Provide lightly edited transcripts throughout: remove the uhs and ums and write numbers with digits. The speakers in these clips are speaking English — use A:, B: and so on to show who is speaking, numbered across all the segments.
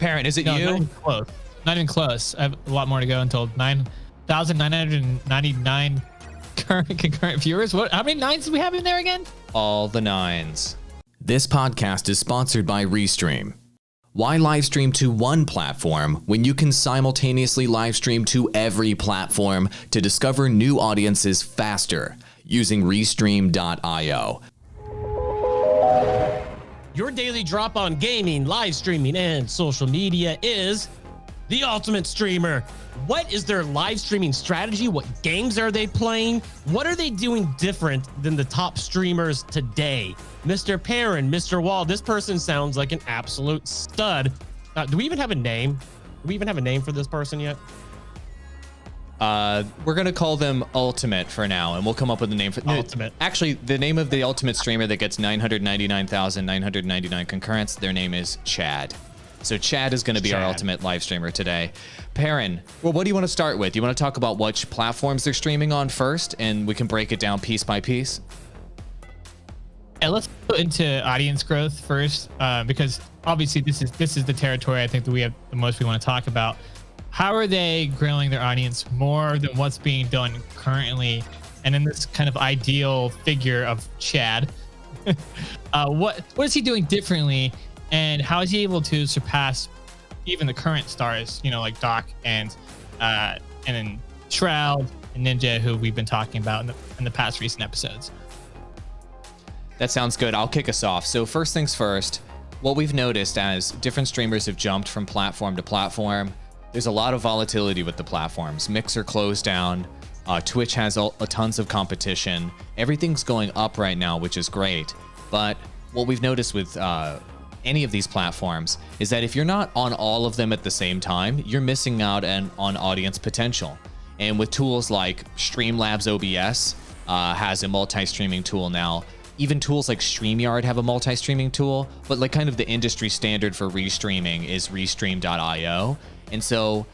A: Parent, is it
B: No,
A: you?
B: not even close. Not even close. I have a lot more to go until 9,999 concurrent viewers. How many nines do we have in there again?
A: All the nines.
C: This podcast is sponsored by Restream. Why live stream to one platform when you can simultaneously live stream to every platform to discover new audiences faster using Restream.io?
D: Your daily drop on gaming, live streaming, and social media is the Ultimate Streamer. What is their live streaming strategy? What games are they playing? What are they doing different than the top streamers today? Mr. Perrin, Mr. Wall, this person sounds like an absolute stud. Do we even have a name? Do we even have a name for this person yet?
A: We're gonna call them Ultimate for now, and we'll come up with a name for
D: Ultimate.
A: Actually, the name of the Ultimate streamer that gets 999,999 concurrents, their name is Chad. So Chad is going to be our Ultimate live streamer today. Perrin, well, what do you want to start with? You want to talk about which platforms they're streaming on first, and we can break it down piece by piece?
B: Yeah, let's go into audience growth first, because obviously this is the territory I think that we have the most we want to talk about. How are they growing their audience more than what's being done currently? And in this kind of ideal figure of Chad, what is he doing differently? And how is he able to surpass even the current stars, like Doc and then Shroud and Ninja, who we've been talking about in the past recent episodes?
A: That sounds good. I'll kick us off. So first things first, what we've noticed as different streamers have jumped from platform to platform, there's a lot of volatility with the platforms. Mixer closed down. Twitch has tons of competition. Everything's going up right now, which is great. But what we've noticed with any of these platforms is that if you're not on all of them at the same time, you're missing out on audience potential. And with tools like Streamlabs OBS has a multi-streaming tool now. Even tools like StreamYard have a multi-streaming tool, but like kind of the industry standard for restreaming is Restream.io. And so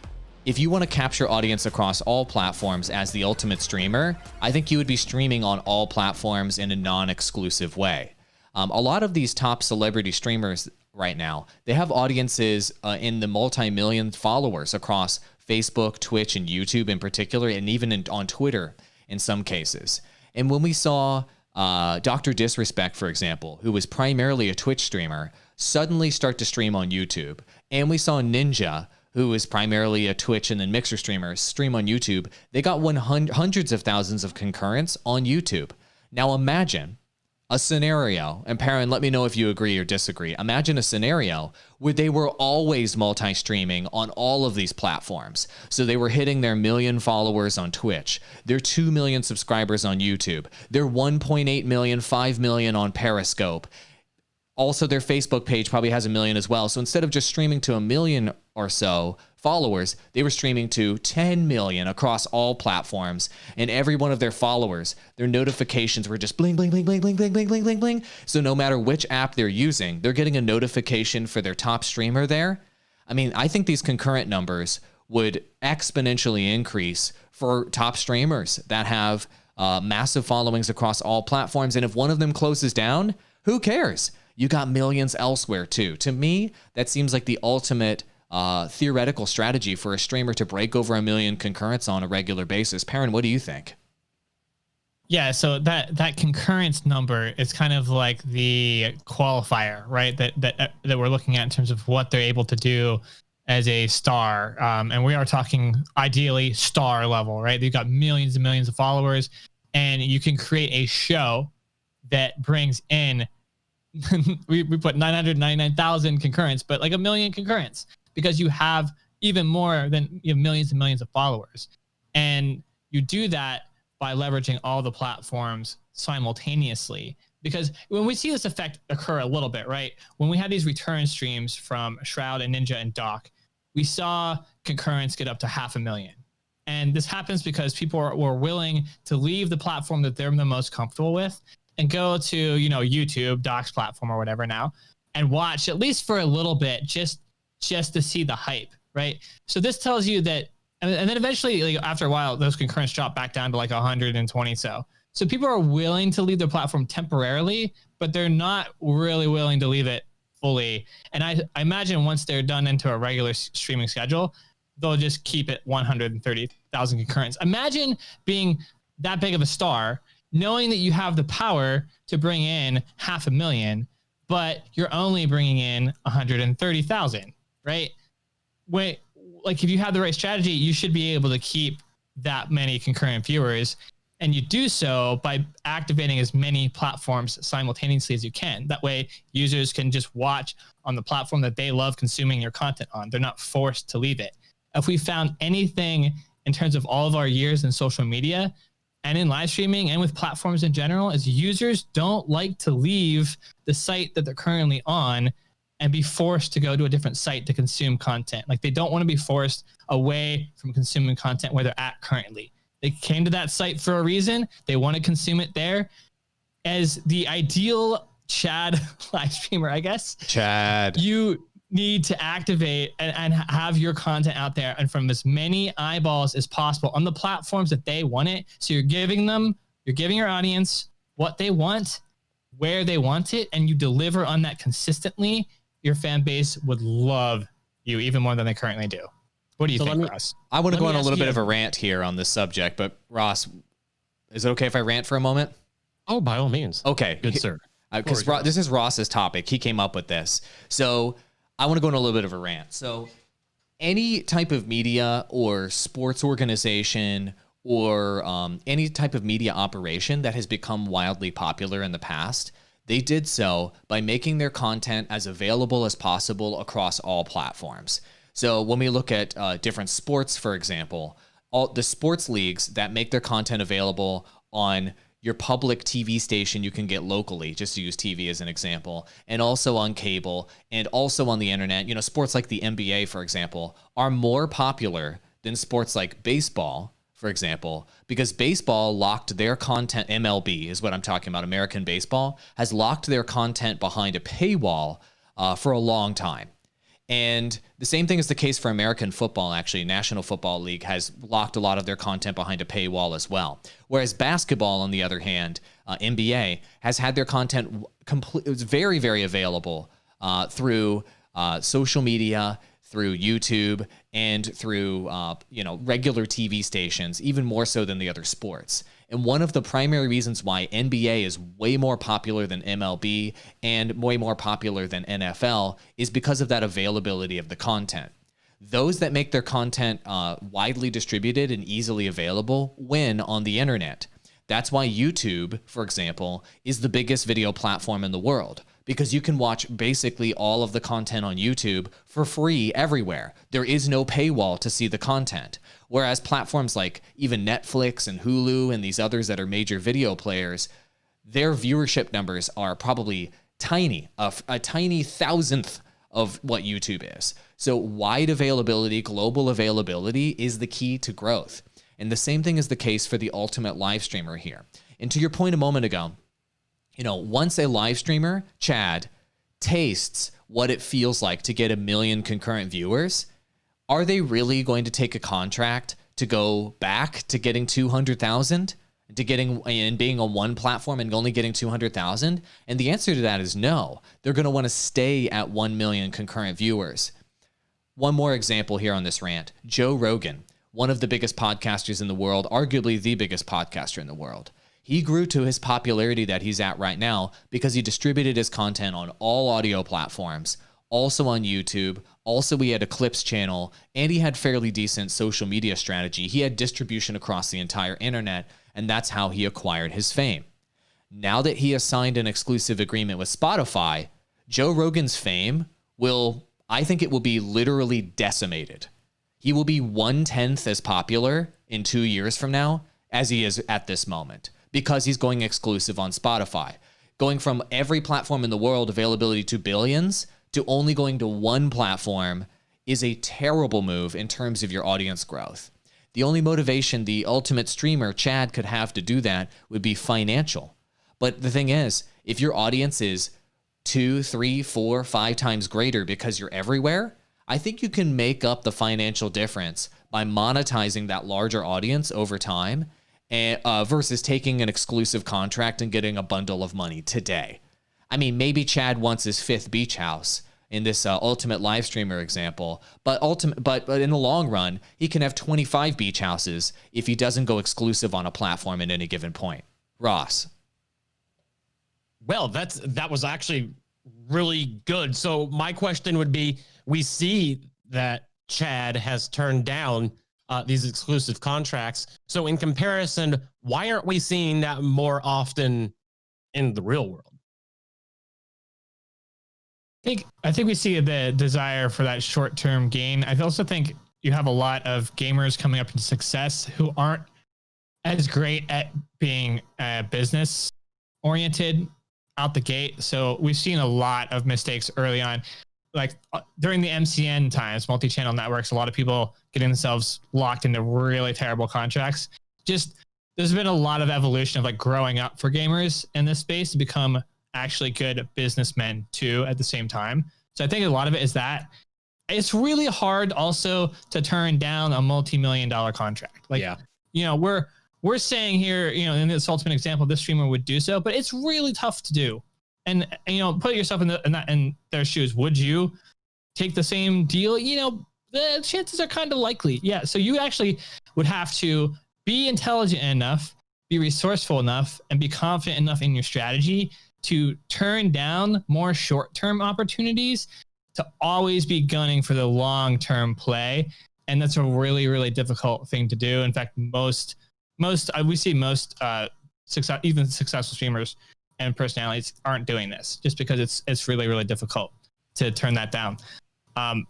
A: if you want to capture audience across all platforms as the Ultimate Streamer, I think you would be streaming on all platforms in a non-exclusive way. A lot of these top celebrity streamers right now, they have audiences in the multi-million followers across Facebook, Twitch, and YouTube in particular, and even on Twitter in some cases. And when we saw Dr. Disrespect, for example, who was primarily a Twitch streamer, suddenly start to stream on YouTube, and we saw Ninja, who is primarily a Twitch and then Mixer streamer, stream on YouTube, they got hundreds of thousands of concurrents on YouTube. Now imagine a scenario, and Perrin, let me know if you agree or disagree. Imagine a scenario where they were always multi-streaming on all of these platforms. So they were hitting their 1 million followers on Twitch, their 2 million subscribers on YouTube, their 1.8 million, 5 million on Periscope. Also, their Facebook page probably has 1 million as well. So instead of just streaming to 1 million or so followers, they were streaming to 10 million across all platforms. And every one of their followers, their notifications were just bling, bling, bling, bling, bling, bling, bling, bling, bling, bling. So no matter which app they're using, they're getting a notification for their top streamer there. I mean, I think these concurrent numbers would exponentially increase for top streamers that have massive followings across all platforms. And if one of them closes down, who cares? You got millions elsewhere too. To me, that seems like the ultimate theoretical strategy for a streamer to break over 1 million concurrents on a regular basis. Perrin, what do you think?
B: Yeah, so that concurrence number is kind of like the qualifier, right? That we're looking at in terms of what they're able to do as a star. And we are talking ideally star level, right? They've got millions and millions of followers, and you can create a show that brings in we put 999,000 concurrents, but like 1 million concurrents, because you have even more than millions and millions of followers. And you do that by leveraging all the platforms simultaneously. Because when we see this effect occur a little bit, right? When we had these return streams from Shroud and Ninja and Doc, we saw concurrents get up to 500,000. And this happens because people were willing to leave the platform that they're the most comfortable with and go to, YouTube, Doc's platform or whatever now, and watch at least for a little bit, just to see the hype, right? So this tells you that, and then eventually, after a while, those concurrents drop back down to 120 so. So people are willing to leave their platform temporarily, but they're not really willing to leave it fully. And I imagine once they're done into a regular streaming schedule, they'll just keep it 130,000 concurrents. Imagine being that big of a star, knowing that you have the power to bring in 500,000, but you're only bringing in 130,000, right? Wait, like if you have the right strategy, you should be able to keep that many concurrent viewers. And you do so by activating as many platforms simultaneously as you can. That way users can just watch on the platform that they love consuming your content on. They're not forced to leave it. If we found anything in terms of all of our years in social media and in live streaming and with platforms in general, is users don't like to leave the site that they're currently on and be forced to go to a different site to consume content. Like they don't want to be forced away from consuming content where they're at currently. They came to that site for a reason. They want to consume it there. As the ideal Chad live streamer, I guess.
A: Chad.
B: You need to activate and have your content out there and from as many eyeballs as possible on the platforms that they want it. So you're giving your audience what they want, where they want it, and you deliver on that consistently. Your fan base would love you even more than they currently do. What do you think, Ross?
A: I want to go on a little bit of a rant here on this subject, but Ross, is it okay if I rant for a moment?
D: Oh, by all means.
A: Okay.
D: Good, sir.
A: Because this is Ross's topic. He came up with this. So I want to go on a little bit of a rant. So any type of media or sports organization or any type of media operation that has become wildly popular in the past, they did so by making their content as available as possible across all platforms. So when we look at different sports, for example, all the sports leagues that make their content available on your public TV station you can get locally, just to use TV as an example, and also on cable and also on the internet. You know, sports like the NBA, for example, are more popular than sports like baseball, for example, because baseball locked their content, MLB is what I'm talking about, American baseball, has locked their content behind a paywall for a long time. And the same thing is the case for American football, actually. National Football League has locked a lot of their content behind a paywall as well. Whereas basketball, on the other hand, NBA, has had their content very, very available through social media, through YouTube, and through regular TV stations, even more so than the other sports. And one of the primary reasons why NBA is way more popular than MLB and way more popular than NFL is because of that availability of the content. Those that make their content widely distributed and easily available win on the internet. That's why YouTube, for example, is the biggest video platform in the world, because you can watch basically all of the content on YouTube for free everywhere. There is no paywall to see the content. Whereas platforms like even Netflix and Hulu and these others that are major video players, their viewership numbers are probably tiny, a tiny thousandth of what YouTube is. So wide availability, global availability is the key to growth. And the same thing is the case for the ultimate live streamer here. And to your point a moment ago, once a live streamer, Chad, tastes what it feels like to get 1 million concurrent viewers, are they really going to take a contract to go back to getting 200,000, to getting and being on one platform and only getting 200,000? And the answer to that is no. They're going to want to stay at 1 million concurrent viewers. One more example here on this rant. Joe Rogan, one of the biggest podcasters in the world, arguably the biggest podcaster in the world. He grew to his popularity that he's at right now because he distributed his content on all audio platforms, also on YouTube. Also, he had a Clips channel, and he had fairly decent social media strategy. He had distribution across the entire internet, and that's how he acquired his fame. Now that he has signed an exclusive agreement with Spotify, Joe Rogan's fame I think it will be literally decimated. He will be 1/10 as popular in 2 years from now as he is at this moment, because he's going exclusive on Spotify. Going from every platform in the world availability to billions to only going to one platform is a terrible move in terms of your audience growth. The only motivation the ultimate streamer, Chad, could have to do that would be financial. But the thing is, if your audience is 2, 3, 4, 5 times greater because you're everywhere, I think you can make up the financial difference by monetizing that larger audience over time versus taking an exclusive contract and getting a bundle of money today. I mean, maybe Chad wants his 5th beach house in this ultimate live streamer example, but in the long run, he can have 25 beach houses if he doesn't go exclusive on a platform at any given point. Ross.
D: Well, that was actually really good. So my question would be, we see that Chad has turned down these exclusive contracts. So in comparison, why aren't we seeing that more often in the real world?
B: I think we see the desire for that short-term gain. I also think you have a lot of gamers coming up into success who aren't as great at being business oriented out the gate. So we've seen a lot of mistakes early on, like during the MCN times, multi-channel networks, a lot of people getting themselves locked into really terrible contracts. Just there's been a lot of evolution of like growing up for gamers in this space to become actually good businessmen too at the same time. So I think a lot of it is that it's really hard also to turn down a multi-million-dollar contract. Like, you know, we're saying here, you know, in this ultimate example, this streamer would do so, but it's really tough to do. And you know, put yourself in their shoes. Would you take the same deal? You know, the chances are kind of likely. Yeah. So you actually would have to be intelligent enough, be resourceful enough, and be confident enough in your strategy to turn down more short-term opportunities, to always be gunning for the long-term play. And that's a really, really difficult thing to do. In fact, we see most even successful streamers and personalities aren't doing this, just because it's really, really difficult to turn that down. I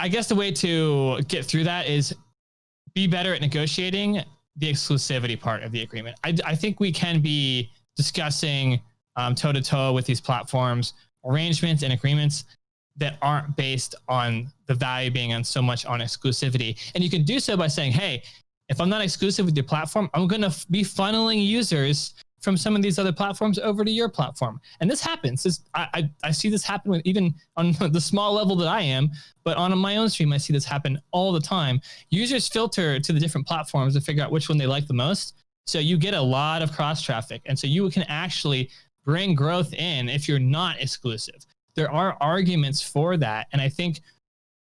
B: guess the way to get through that is be better at negotiating the exclusivity part of the agreement. I think we can be discussing toe-to-toe with these platforms arrangements and agreements that aren't based on the value being on so much on exclusivity. And you can do so by saying, hey, if I'm not exclusive with your platform, I'm going to be funneling users from some of these other platforms over to your platform. And this happens. I see this happen with even on the small level that I am, but on my own stream, I see this happen all the time. Users filter to the different platforms to figure out which one they like the most. So you get a lot of cross traffic. And so you can actually bring growth in if you're not exclusive. There are arguments for that. And I think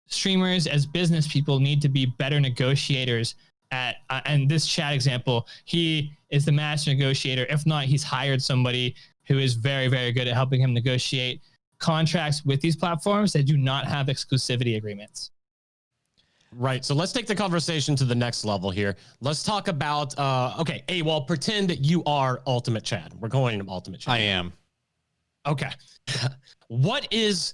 B: streamers as business people need to be better negotiators at, and this Chad example, he is the master negotiator. If not, he's hired somebody who is very, very good at helping him negotiate contracts with these platforms that do not have exclusivity agreements.
D: Right. So let's take the conversation to the next level here. Let's talk about, okay, well, pretend that you are Ultimate Chad. We're going to Ultimate Chad.
A: I am.
D: Okay. What is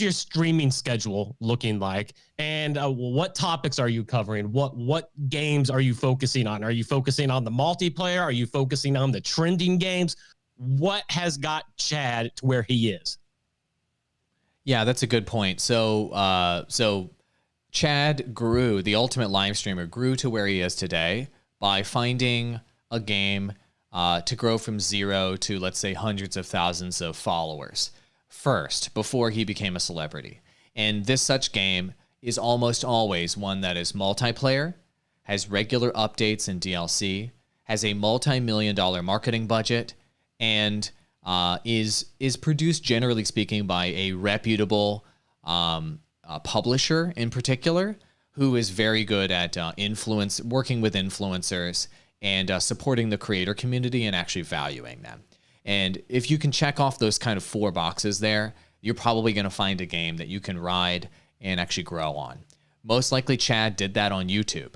D: your streaming schedule looking like? And what topics are you covering? What games are you focusing on? Are you focusing on the multiplayer? Are you focusing on the trending games? What has got Chad to where he is?
A: Yeah, that's a good point. So Chad grew, the ultimate live streamer grew to where he is today by finding a game to grow from 0 to, let's say, hundreds of thousands of followers first before he became a celebrity. And this such game is almost always one that is multiplayer, has regular updates and DLC, has a multi-million-dollar marketing budget, and is produced, generally speaking, by a reputable publisher in particular, who is very good at working with influencers and supporting the creator community and actually valuing them. And if you can check off those kind of 4 boxes there, you're probably going to find a game that you can ride and actually grow on. Most likely Chad did that on YouTube.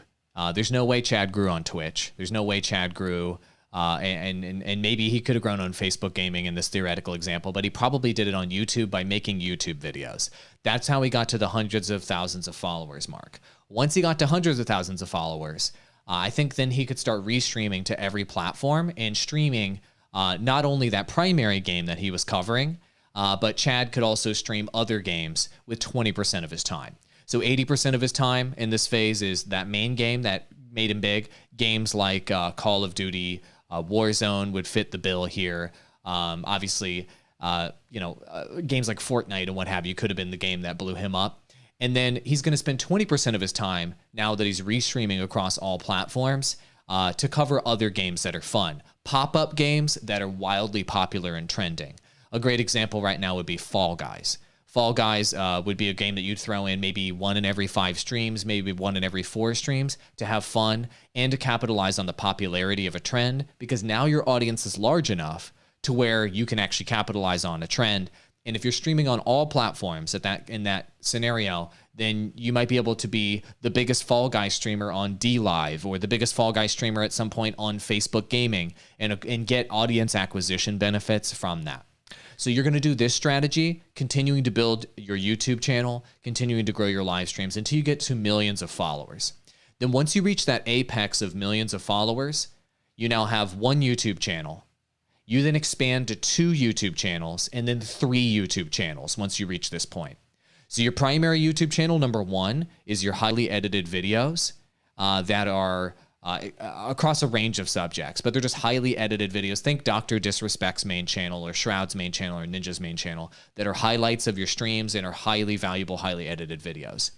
A: There's no way Chad grew on Twitch. There's no way Chad grew, and maybe he could have grown on Facebook gaming in this theoretical example, but he probably did it on YouTube by making YouTube videos. That's how he got to the hundreds of thousands of followers mark. Once he got to hundreds of thousands of followers, I think then he could start restreaming to every platform and streaming not only that primary game that he was covering, but Chad could also stream other games with 20% of his time. So 80% of his time in this phase is that main game that made him big. Games like Call of Duty, Warzone would fit the bill here. Obviously, games like Fortnite and what have you could have been the game that blew him up. And then he's going to spend 20% of his time, now that he's restreaming across all platforms, to cover other games that are fun. Pop-up games that are wildly popular and trending. A great example right now would be Fall Guys. Fall Guys would be a game that you'd throw in maybe 1 in every 5 streams, maybe 1 in every 4 streams to have fun and to capitalize on the popularity of a trend, because now your audience is large enough to where you can actually capitalize on a trend. And if you're streaming on all platforms in that scenario, then you might be able to be the biggest Fall Guys streamer on DLive or the biggest Fall Guys streamer at some point on Facebook Gaming and get audience acquisition benefits from that. So you're going to do this strategy, continuing to build your YouTube channel, continuing to grow your live streams until you get to millions of followers. Then once you reach that apex of millions of followers, you now have 1 YouTube channel. You then expand to 2 YouTube channels and then 3 YouTube channels once you reach this point. So your primary YouTube channel, number 1, is your highly edited videos that are across a range of subjects, but they're just highly edited videos. Think Dr. Disrespect's main channel or Shroud's main channel or Ninja's main channel that are highlights of your streams and are highly valuable, highly edited videos.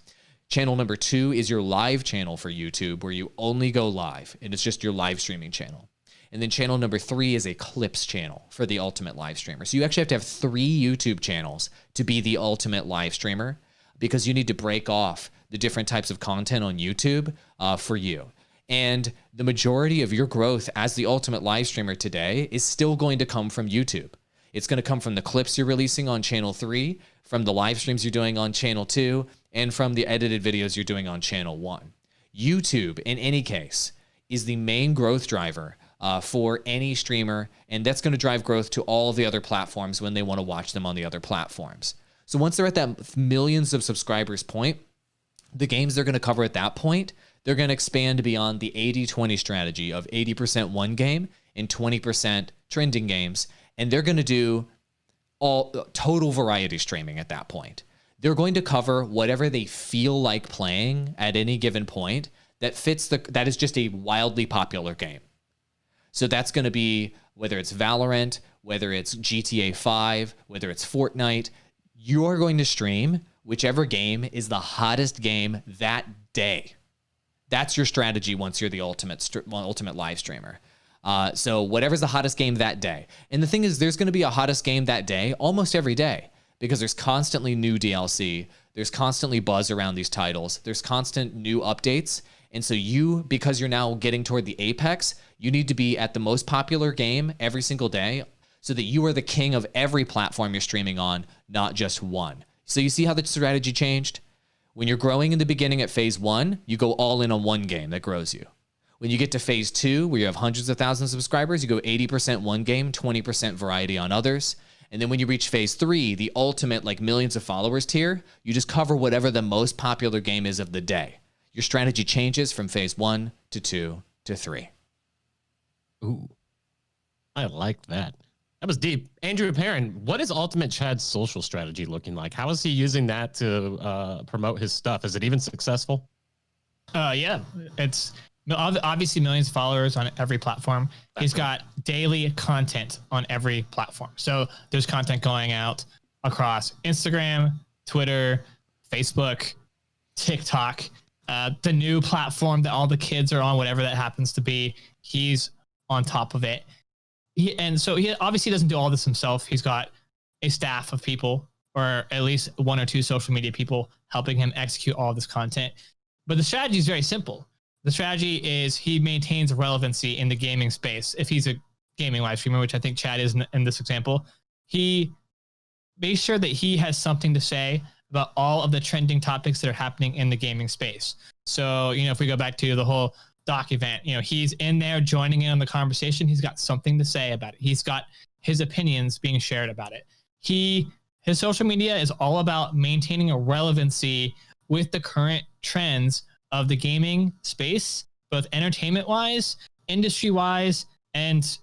A: Channel number 2 is your live channel for YouTube, where you only go live and it's just your live streaming channel. And then channel number 3 is a clips channel for the ultimate live streamer. So you actually have to have 3 YouTube channels to be the ultimate live streamer, because you need to break off the different types of content on YouTube for you. And the majority of your growth as the ultimate live streamer today is still going to come from YouTube. It's going to come from the clips you're releasing on channel 3, from the live streams you're doing on channel 2, and from the edited videos you're doing on channel 1. YouTube, in any case, is the main growth driver for any streamer, and that's going to drive growth to all of the other platforms when they want to watch them on the other platforms. So once they're at that millions of subscribers point, the games they're going to cover at that point, they're going to expand beyond the 80-20 strategy of 80% one game and 20% trending games. And they're going to do all total variety streaming at that point. They're going to cover whatever they feel like playing at any given point that fits that is just a wildly popular game. So that's going to be whether it's Valorant, whether it's GTA 5, whether it's Fortnite. You're going to stream whichever game is the hottest game that day. That's your strategy once you're the ultimate live streamer. So whatever's the hottest game that day. And the thing is, there's going to be a hottest game that day almost every day, because there's constantly new DLC. There's constantly buzz around these titles. There's constant new updates. And so you, because you're now getting toward the apex, you need to be at the most popular game every single day so that you are the king of every platform you're streaming on, not just one. So you see how the strategy changed? When you're growing in the beginning at phase 1, you go all in on one game that grows you. When you get to phase 2, where you have hundreds of thousands of subscribers, you go 80% one game, 20% variety on others. And then when you reach phase 3, the ultimate like millions of followers tier, you just cover whatever the most popular game is of the day. Your strategy changes from phase 1 to 2 to 3.
D: Ooh, I like that. That was deep. Andrew Perrin, what is Ultimate Chad's social strategy looking like? How is he using that to promote his stuff? Is it even successful?
B: Yeah, it's obviously millions of followers on every platform. He's got daily content on every platform. So there's content going out across Instagram, Twitter, Facebook, TikTok, the new platform that all the kids are on, whatever that happens to be. He's on top of it. And so he obviously doesn't do all this himself. He's got a staff of people, or at least 1 or 2 social media people helping him execute all this content. But the strategy is very simple. The strategy is he maintains relevancy in the gaming space. If he's a gaming live streamer, which I think Chad is in this example, he makes sure that he has something to say about all of the trending topics that are happening in the gaming space. So, if we go back to the whole Doc event, he's in there joining in on the conversation. He's got something to say about it. He's got his opinions being shared about it. His social media is all about maintaining a relevancy with the current trends of the gaming space, both entertainment-wise, industry-wise, and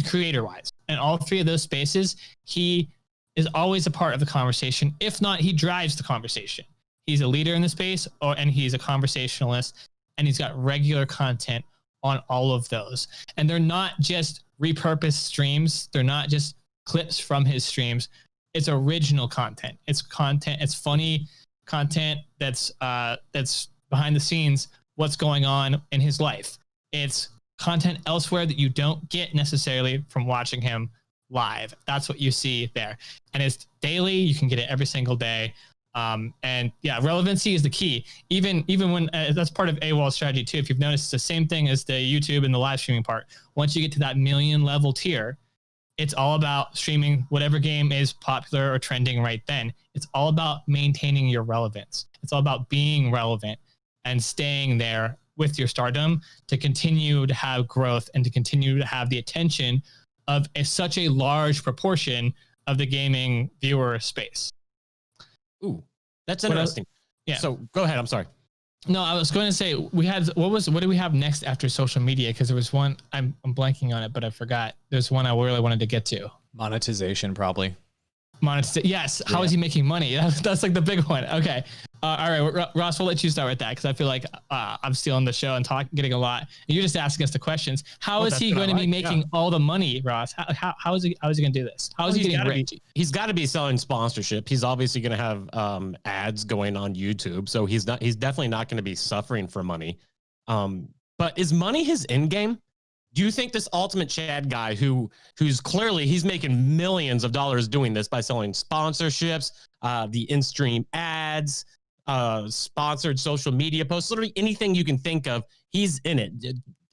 B: creator-wise. And all 3 of those spaces, he is always a part of the conversation. If not, he drives the conversation. He's a leader in the space, and he's a conversationalist, and he's got regular content on all of those. And they're not just repurposed streams. They're not just clips from his streams. It's original content. It's content. It's funny content that's behind the scenes, what's going on in his life. It's content elsewhere that you don't get necessarily from watching him live. That's what you see there. And it's daily. You can get it every single day. And yeah, relevancy is the key. Even when that's part of AWOL strategy too. If you've noticed, it's the same thing as the YouTube and the live streaming part. Once you get to that million level tier, it's all about streaming whatever game is popular or trending right then. It's all about maintaining your relevance. It's all about being relevant and staying there with your stardom to continue to have growth and to continue to have the attention of such a large proportion of the gaming viewer space.
D: Ooh, that's interesting.
B: Yeah.
D: So go ahead. I'm sorry.
B: No, I was going to say what do we have next after social media? Because there was one, I'm blanking on it, but I forgot. There's one I really wanted to get to.
A: Monetization, probably.
B: Monetization. Yes. How is he making money? That's like the big one. Okay. All right, Ross, we'll let you start with that because I feel like I'm stealing the show and getting a lot. You're just asking us the questions. How is he going to be making all the money, Ross? How is he going to do this? How is he getting rich?
D: He's got to be selling sponsorship. He's obviously going to have ads going on YouTube, so he's definitely not going to be suffering for money. But is money his end game? Do you think this Ultimate Chad guy who's clearly he's making millions of dollars doing this by selling sponsorships, the in-stream ads, sponsored social media posts, literally anything you can think of, he's in it.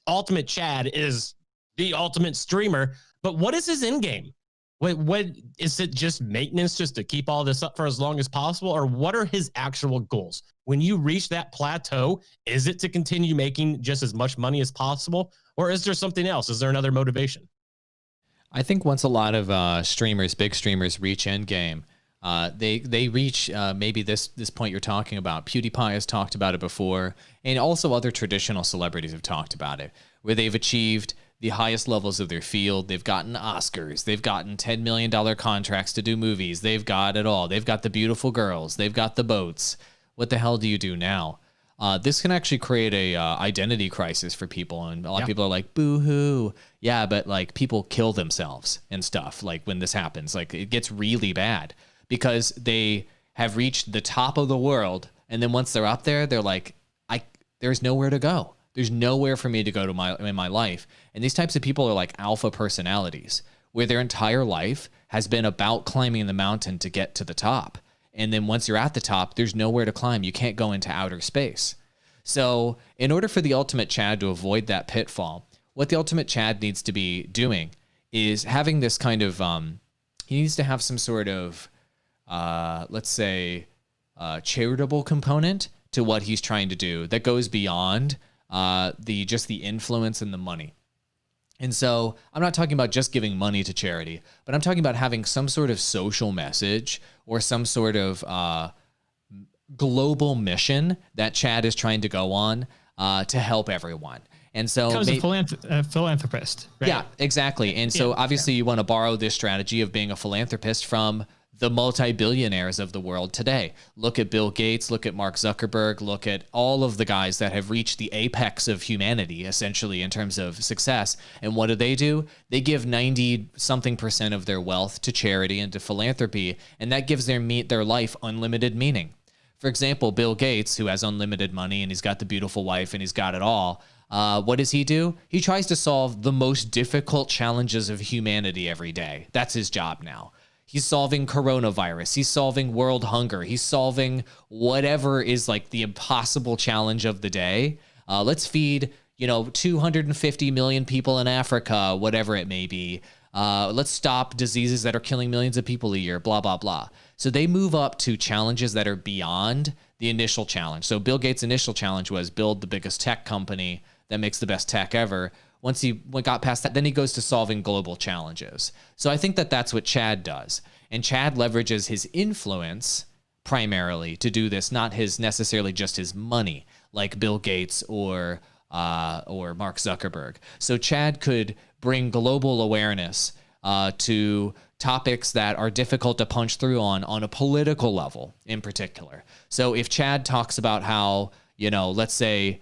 D: Ultimate Chad is the ultimate streamer, but what is his end game? What is it? Just maintenance, just to keep all this up for as long as possible, or what are his actual goals? When you reach that plateau, is it to continue making just as much money as possible, or is there something else? Is there another motivation?
A: I think once a lot of streamers, big streamers, reach endgame, they reach maybe this point you're talking about. PewDiePie has talked about it before, and also other traditional celebrities have talked about it, where they've achieved the highest levels of their field. They've gotten Oscars. They've gotten $10 million contracts to do movies. They've got it all. They've got the beautiful girls. They've got the boats. What the hell do you do now? This can actually create a identity crisis for people, and a lot of people are like, boo-hoo. Yeah, but like people kill themselves and stuff like when this happens. Like it gets really bad because they have reached the top of the world, and then once they're up there, they're like, there's nowhere to go. There's nowhere for me to go in my life. And these types of people are like alpha personalities, where their entire life has been about climbing the mountain to get to the top. And then once you're at the top, there's nowhere to climb. You can't go into outer space. So in order for the Ultimate Chad to avoid that pitfall, what the Ultimate Chad needs to be doing is having this kind of, he needs to have some sort of, let's say, charitable component to what he's trying to do that goes beyond the influence and the money. And so I'm not talking about just giving money to charity, but I'm talking about having some sort of social message or some sort of global mission that Chad is trying to go on to help everyone. And so
B: becomes a philanthropist, right? Yeah,
A: exactly. And so obviously you want to borrow this strategy of being a philanthropist from the multi-billionaires of the world today. Look at Bill Gates, look at Mark Zuckerberg, look at all of the guys that have reached the apex of humanity, essentially, in terms of success. And what do? They give 90-something% of their wealth to charity and to philanthropy, and that gives their life unlimited meaning. For example, Bill Gates, who has unlimited money, and he's got the beautiful wife, and he's got it all, what does he do? He tries to solve the most difficult challenges of humanity every day. That's his job now. He's solving coronavirus. He's solving world hunger. He's solving whatever is like the impossible challenge of the day. Let's feed, 250 million people in Africa, whatever it may be. Let's stop diseases that are killing millions of people a year, blah, blah, blah. So they move up to challenges that are beyond the initial challenge. So Bill Gates' initial challenge was build the biggest tech company that makes the best tech ever. Once he got past that, then he goes to solving global challenges. So I think that that's what Chad does. And Chad leverages his influence primarily to do this, not necessarily just his money, like Bill Gates or Mark Zuckerberg. So Chad could bring global awareness to topics that are difficult to punch through on a political level in particular. So if Chad talks about how, let's say,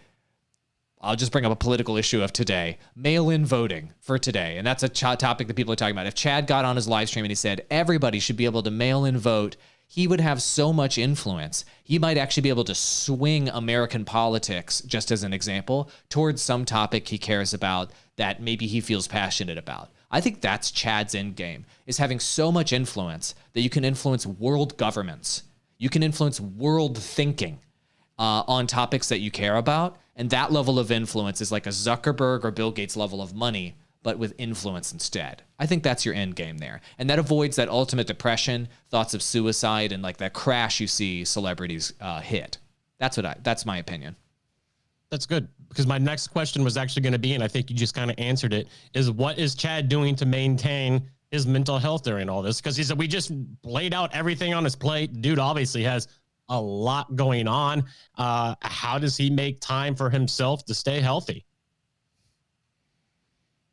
A: I'll just bring up a political issue of today, mail-in voting for today. And that's a topic that people are talking about. If Chad got on his live stream and he said, everybody should be able to mail-in vote he would have so much influence. He might actually be able to swing American politics, just as an example, towards some topic he cares about that maybe he feels passionate about. I think that's Chad's end game, is having so much influence that you can influence world governments. You can influence world thinking on topics that you care about. And that level of influence is like a Zuckerberg or Bill Gates level of money, but with influence instead. I think that's your end game there. And that avoids that ultimate depression, thoughts of suicide, and like that crash you see celebrities hit. That's my opinion.
D: That's good, because my next question was actually going to be, and I think you just kind of answered it, is what is Chad doing to maintain his mental health during all this? Because he said we just laid out everything on his plate. Dude obviously has a lot going on. How does he make time for himself to stay healthy?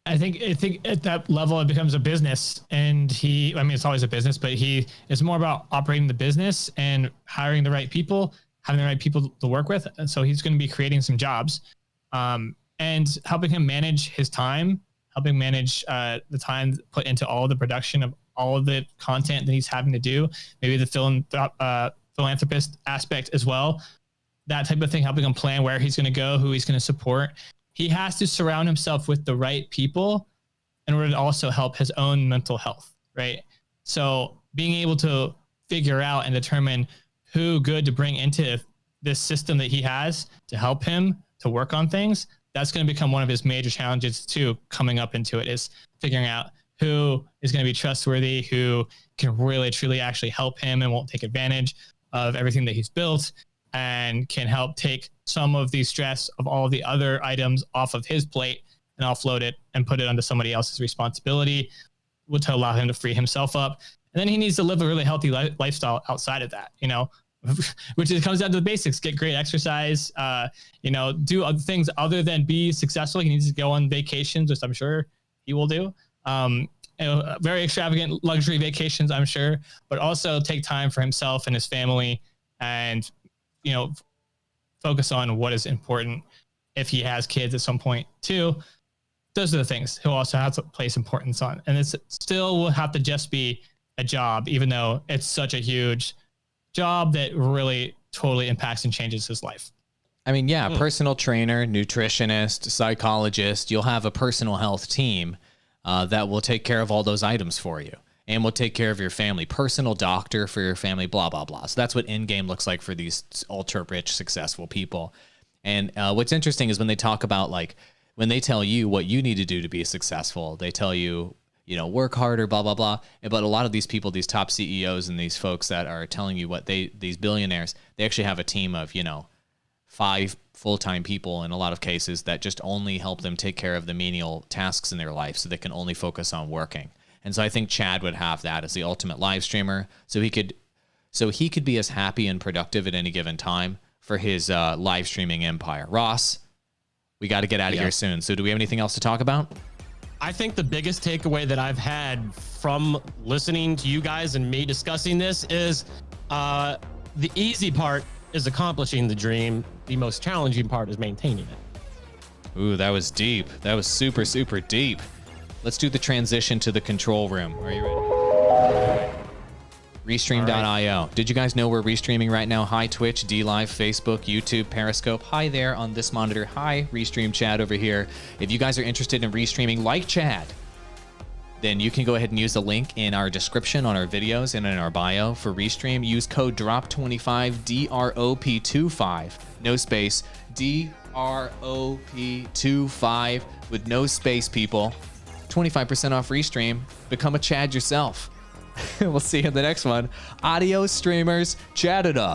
B: I think at that level it becomes a business, and it's always a business, but it's more about operating the business and hiring the right people, having the right people to work with. And so he's going to be creating some jobs, and helping him manage his time, helping manage the time put into all of the production of all of the content that he's having to do, maybe the philanthropist aspect as well, that type of thing, helping him plan where he's going to go, who he's going to support. He has to surround himself with the right people in order to also help his own mental health, right? So being able to figure out and determine who good to bring into this system that he has to help him to work on things, that's going to become one of his major challenges too, coming up into it, is figuring out who is going to be trustworthy, who can really, truly actually help him and won't take advantage of everything that he's built, and can help take some of the stress of all of the other items off of his plate and offload it and put it onto somebody else's responsibility, to allow him to free himself up. And then he needs to live a really healthy lifestyle outside of that, which comes down to the basics: get great exercise, do other things other than be successful. He needs to go on vacations, which I'm sure he will do. Very extravagant luxury vacations, I'm sure, but also take time for himself and his family, and focus on what is important if he has kids at some point too. Those are the things he'll also have to place importance on. And it still will have to just be a job, even though it's such a huge job that really totally impacts and changes his life.
A: I mean, yeah, personal trainer, nutritionist, psychologist, you'll have a personal health team that will take care of all those items for you, and will take care of your family, personal doctor for your family, blah, blah, blah. So that's what in-game looks like for these ultra rich, successful people. And what's interesting is when they talk about, like, when they tell you what you need to do to be successful, they tell you, work harder, blah, blah, blah. But a lot of these people, these top CEOs and these folks that are telling you these billionaires, they actually have a team of, 5 full-time people in a lot of cases that just only help them take care of the menial tasks in their life, so they can only focus on working. And so I think Chad would have that as the ultimate live streamer, so he could be as happy and productive at any given time for his live streaming empire. Ross, we got to get out of here soon. So do we have anything else to talk about?
D: I think the biggest takeaway that I've had from listening to you guys and me discussing this is the easy part is accomplishing the dream. The most challenging part is maintaining it.
A: Ooh, that was deep. That was super, super deep. Let's do the transition to the control room. Are you ready? Restream.io. Did you guys know we're restreaming right now? Hi, Twitch, DLive, Facebook, YouTube, Periscope. Hi there on this monitor. Hi, Restream Chad over here. If you guys are interested in restreaming like Chad, then you can go ahead and use the link in our description on our videos and in our bio for Restream. Use code DROP25, DROP25, no space, DROP25 with no space, people. 25% off Restream. Become a Chad yourself. We'll see you in the next one. Adios, streamers. Chat it up.